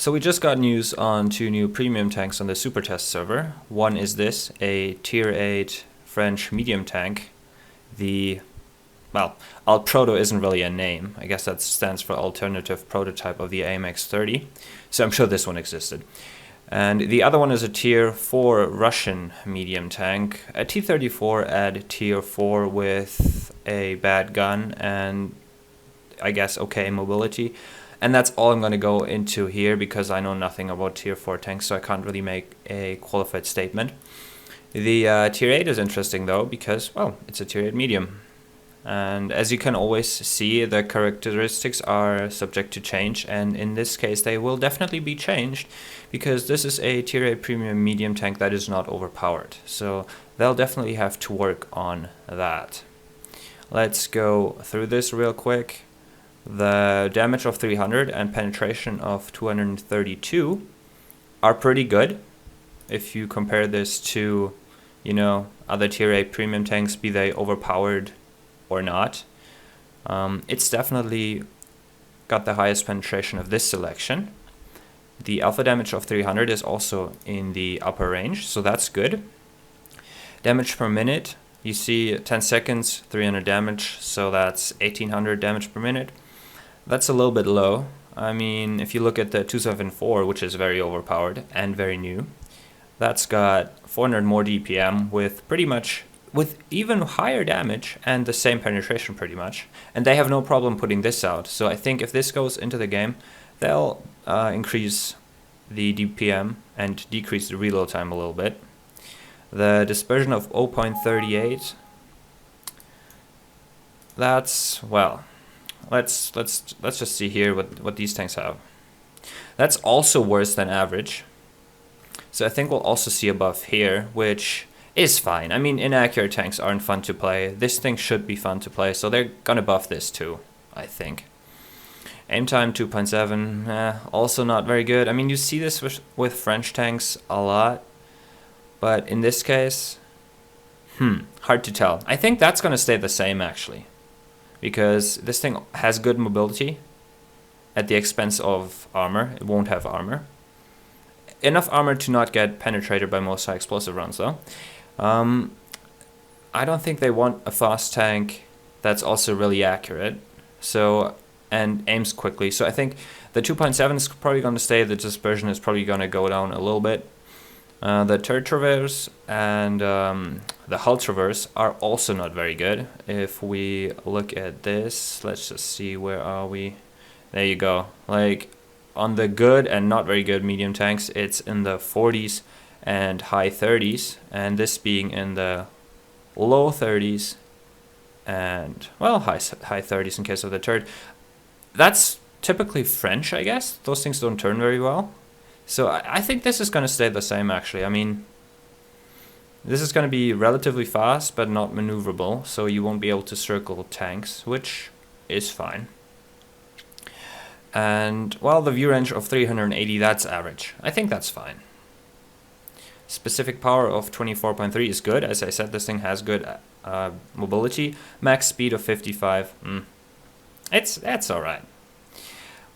So we just got news on 2 new premium tanks on the Supertest server. One is this, a tier 8 French medium tank. Well, ALTPROTO isn't really a name. I guess that stands for alternative prototype of the AMX 30. So I'm sure this one existed. And the other one is a tier 4 Russian medium tank, a T-34 at tier 4 with a bad gun and I guess okay mobility. And that's all I'm going to go into here because I know nothing about tier 4 tanks, so I can't really make a qualified statement. The tier 8 is interesting though because, well, it's a tier 8 medium. And as you can always see, the characteristics are subject to change, and in this case they will definitely be changed because this is a tier 8 premium medium tank that is not overpowered. So they'll definitely have to work on that. Let's go through this real quick. The damage of 300 and penetration of 232 are pretty good if you compare this to, other tier 8 premium tanks, be they overpowered or not. It's definitely got the highest penetration of this selection. The alpha damage of 300 is also in the upper range, so that's good. Damage per minute, you see 10 seconds, 300 damage, so that's 1800 damage per minute. That's a little bit low. I mean, if you look at the 274, which is very overpowered and very new, that's got 400 more DPM with even higher damage and the same penetration pretty much. And they have no problem putting this out. So I think if this goes into the game, they'll increase the DPM and decrease the reload time a little bit. The dispersion of 0.38, that's, well, let's just see here what these tanks have. That's also worse than average. So I think we'll also see a buff here, which is fine. I mean, inaccurate tanks aren't fun to play. This thing should be fun to play, so they're gonna buff this too, I think. Aim time 2.7, also not very good. I mean, you see this with French tanks a lot, but in this case, hard to tell. I think that's gonna stay the same actually, because this thing has good mobility at the expense of armor. It won't have armor. Enough armor to not get penetrated by most high explosive rounds though. I don't think they want a fast tank that's also really accurate and aims quickly. So I think the 2.7 is probably going to stay. The dispersion is probably going to go down a little bit. The turret traverse and the hull traverse are also not very good. If we look at this, let's just see, where are we? There you go. Like on the good and not very good medium tanks, it's in the 40s and high 30s, and this being in the low 30s and, well, high 30s in case of the turret. That's typically French, I guess. Those things don't turn very well. So I think this is going to stay the same actually. I mean, this is going to be relatively fast but not maneuverable, so you won't be able to circle tanks, which is fine. And, well, the view range of 380, that's average. I think that's fine. Specific power of 24.3 is good. As I said, this thing has good mobility. Max speed of 55, that's alright.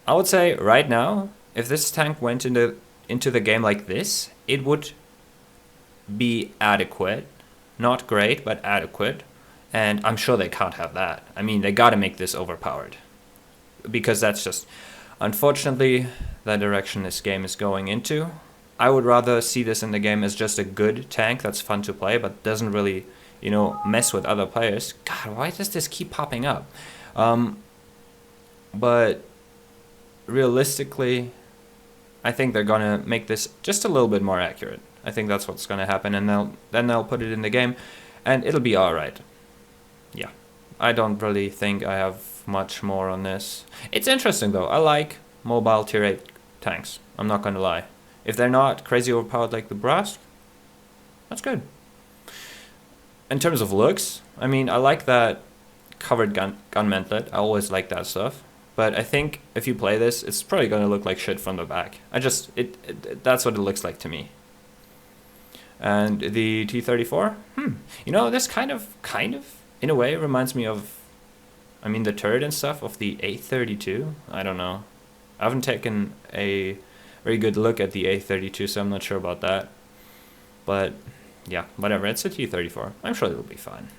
I would say right now, if this tank went into the game like this, it would be adequate. Not great, but adequate. And I'm sure they can't have that. I mean, they gotta make this overpowered, because that's just, unfortunately, the direction this game is going into. I would rather see this in the game as just a good tank that's fun to play, but doesn't really, mess with other players. God, why does this keep popping up? But realistically, I think they're gonna make this just a little bit more accurate. I think that's what's gonna happen, and then they'll put it in the game, and it'll be alright. Yeah, I don't really think I have much more on this. It's interesting though. I like mobile tier 8 tanks. I'm not gonna lie. If they're not crazy overpowered like the Brask, that's good. In terms of looks, I mean, I like that covered gun mantlet. I always like that stuff. But I think if you play this, it's probably gonna look like shit from the back. That's what it looks like to me. And the T-34, this kind of in a way reminds me of, I mean, the turret and stuff of the A32. I don't know. I haven't taken a very good look at the A32, so I'm not sure about that. But yeah, whatever, it's a T-34. I'm sure it'll be fine.